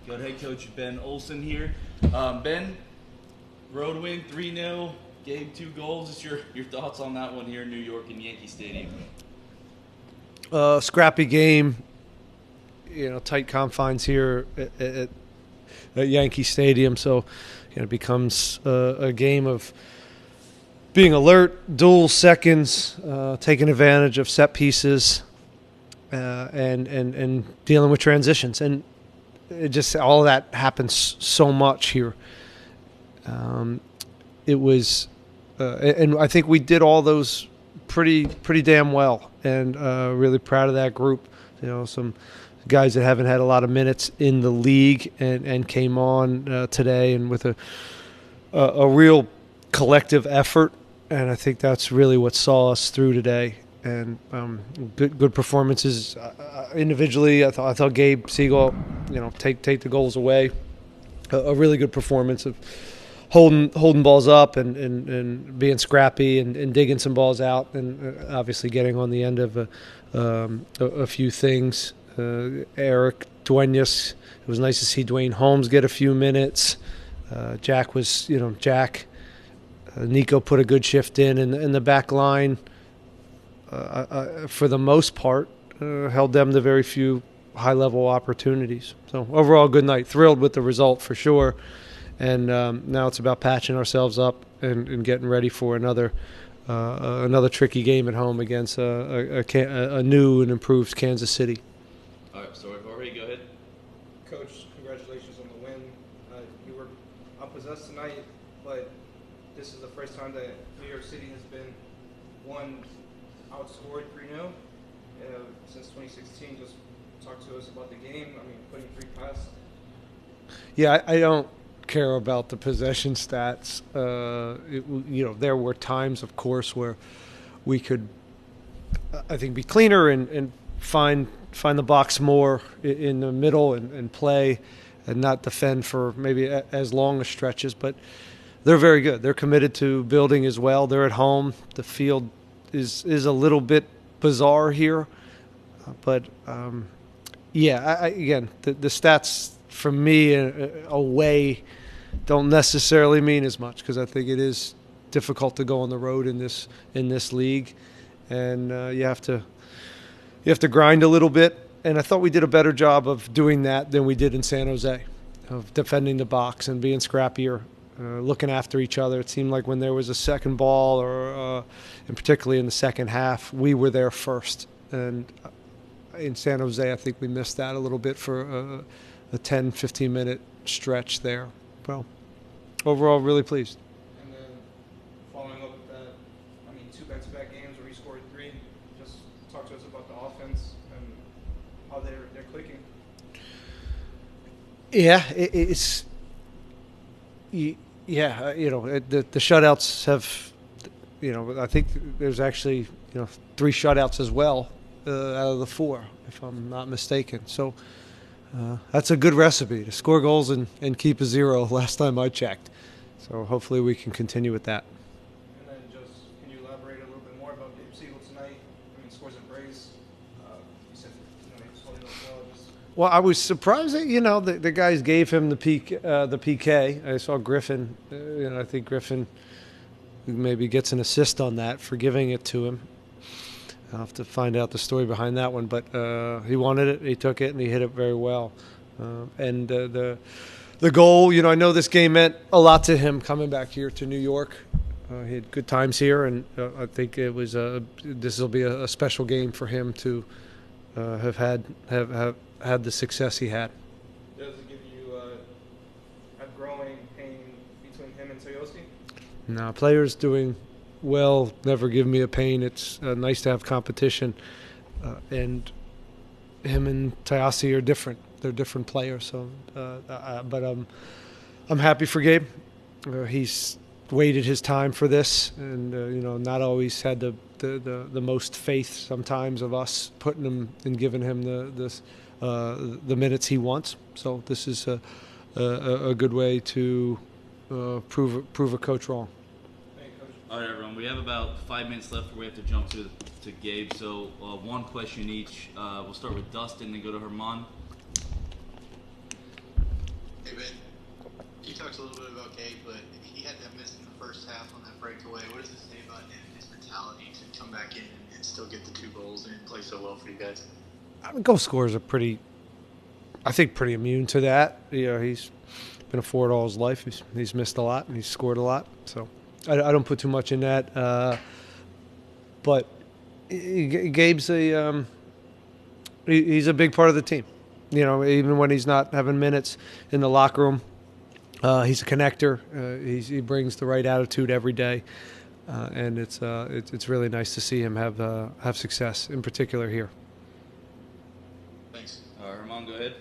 Good head coach Ben Olsen here. Ben, road win 3-0, Gabe 2 goals. Just your thoughts on that one here in New York in Yankee Stadium? Scrappy game, tight confines here at Yankee Stadium. So, it becomes a game of being alert, dual seconds, taking advantage of set pieces, and dealing with transitions. And it just all of that happens so much here. It was, and I think we did all those pretty damn well, and really proud of that group. Some guys that haven't had a lot of minutes in the league and came on today, and with a real collective effort. And I think that's really what saw us through today. And good performances individually. I thought Gabe Siegel, take the goals away. A really good performance of holding balls up and being scrappy and digging some balls out, and obviously getting on the end of a few things. Eric Duenas, it was nice to see Dwayne Holmes get a few minutes. Jack was, Jack. Nico put a good shift in the back line. For the most part, held them to very few high-level opportunities. So overall, good night. Thrilled with the result for sure. And now it's about patching ourselves up and getting ready for another tricky game at home against a new and improved Kansas City. All right, sorry, Jorge, go ahead. Coach, congratulations on the win. You were unpossessed tonight, but this is the first time that New York City has been outscored 3-0 since 2016. Just talk to us about the game. Putting 3 past. Yeah, I don't care about the possession stats. There were times, of course, where we could, I think, be cleaner and find the box more in the middle and play and not defend for maybe as long as stretches. But they're very good. They're committed to building as well. They're at home. The field is a little bit bizarre here. But, again, the stats for me away don't necessarily mean as much, because I think it is difficult to go on the road in this league. And you have to grind a little bit. And I thought we did a better job of doing that than we did in San Jose, of defending the box and being scrappier. Looking after each other. It seemed like when there was a second ball, and particularly in the second half, we were there first. And in San Jose, I think we missed that a little bit for a 10, 15-minute stretch there. Well, overall, really pleased. And then following up with that, 2 back-to-back games where you scored 3. Just talk to us about the offense and how they're clicking. Yeah, it's... Yeah, the shutouts have, I think there's actually, 3 shutouts as well out of the 4, if I'm not mistaken. So that's a good recipe to score goals and keep a 0 last time I checked. So hopefully we can continue with that. And then just, can you elaborate a little bit more about Gabe Siegel tonight? Scores and brace. You said, he's holding up well. Well, I was surprised that, the guys gave him the PK. I saw Griffin. I think Griffin maybe gets an assist on that for giving it to him. I'll have to find out the story behind that one. But he wanted it, he took it, and he hit it very well. And the goal, I know this game meant a lot to him coming back here to New York. He had good times here, and I think it was this will be a special game for him to have had the success he had. Does it give you a growing pain between him and Toyosi? No, players doing well never give me a pain. It's nice to have competition, and him and Toyosi are different. They're different players. So, but I'm happy for Gabe. He's waited his time for this, and not always had the most faith sometimes of us putting him and giving him the minutes he wants. So this is a good way to prove a coach wrong. All right, everyone. We have about 5 minutes left before we have to jump to Gabe. So one question each. We'll start with Dustin and go to Herman. Hey, Ben, you talked a little bit about Gabe, but he had that miss in the first half on that breakaway. What does it say about him, his mentality to come back in and still get the 2 goals and play so well for you guys? I mean, goal scorers are pretty immune to that. You know, he's been a forward all his life. He's missed a lot and he's scored a lot. So I don't put too much in that. But Gabe's he's a big part of the team. You know, even when he's not having minutes in the locker room, he's a connector. He brings the right attitude every day, and it's really nice to see him have success, in particular here. Thanks. Herman, go ahead.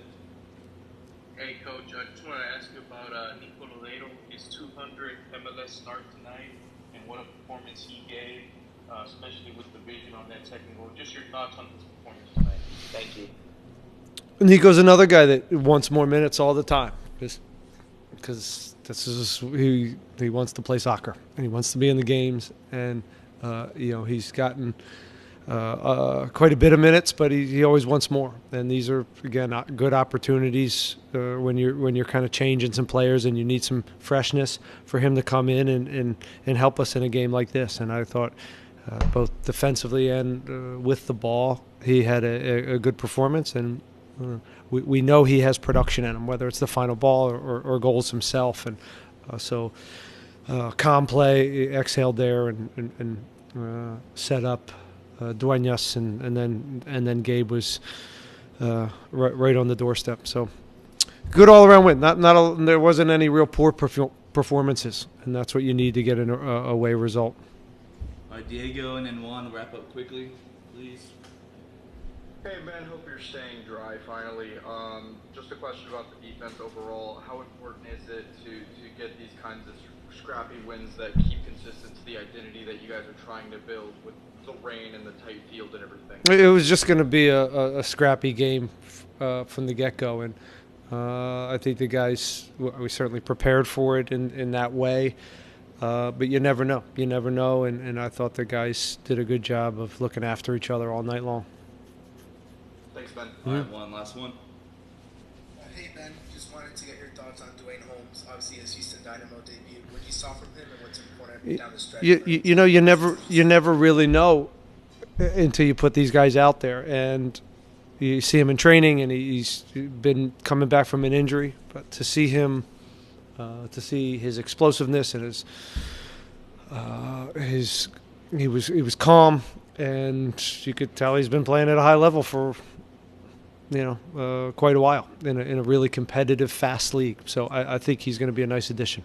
Hey, Coach, I just want to ask you about Nico Loredo, his 200 MLS start tonight, and what a performance he gave, especially with the vision on that second goal. Just your thoughts on his performance tonight. Thank you. Nico's another guy that wants more minutes all the time because this is he wants to play soccer and he wants to be in the games, and he's gotten quite a bit of minutes, but he always wants more. And these are, again, good opportunities when you're kind of changing some players and you need some freshness for him to come in and help us in a game like this. And I thought both defensively and with the ball, he had a good performance, and we know he has production in him, whether it's the final ball or goals himself. And calm play, exhaled there and set up Duenas, and then Gabe was right on the doorstep. So good all around win. There wasn't any real poor performances, and that's what you need to get an away result. All right, Diego and then Juan, wrap up quickly, please. Hey Ben, hope you're staying dry finally. Just a question about the defense overall. How important is it to get these kinds of scrappy wins that keep consistent to the identity that you guys are trying to build with the rain and the tight field and everything? It was just going to be a scrappy game from the get-go, and I think the guys, we certainly prepared for it in that way. But you never know. You never know, and I thought the guys did a good job of looking after each other all night long. Thanks, Ben. All right, one last one. Hey, Ben, just wanted to get your thoughts on Dwayne Holmes. Obviously, his Houston Dynamo debut. What you saw from him and what's important down the stretch? You never really know until you put these guys out there, and you see him in training, and he's been coming back from an injury. But to see him, to see his explosiveness and he was calm, and you could tell he's been playing at a high level for quite a while in a really competitive, fast league. So I think he's going to be a nice addition.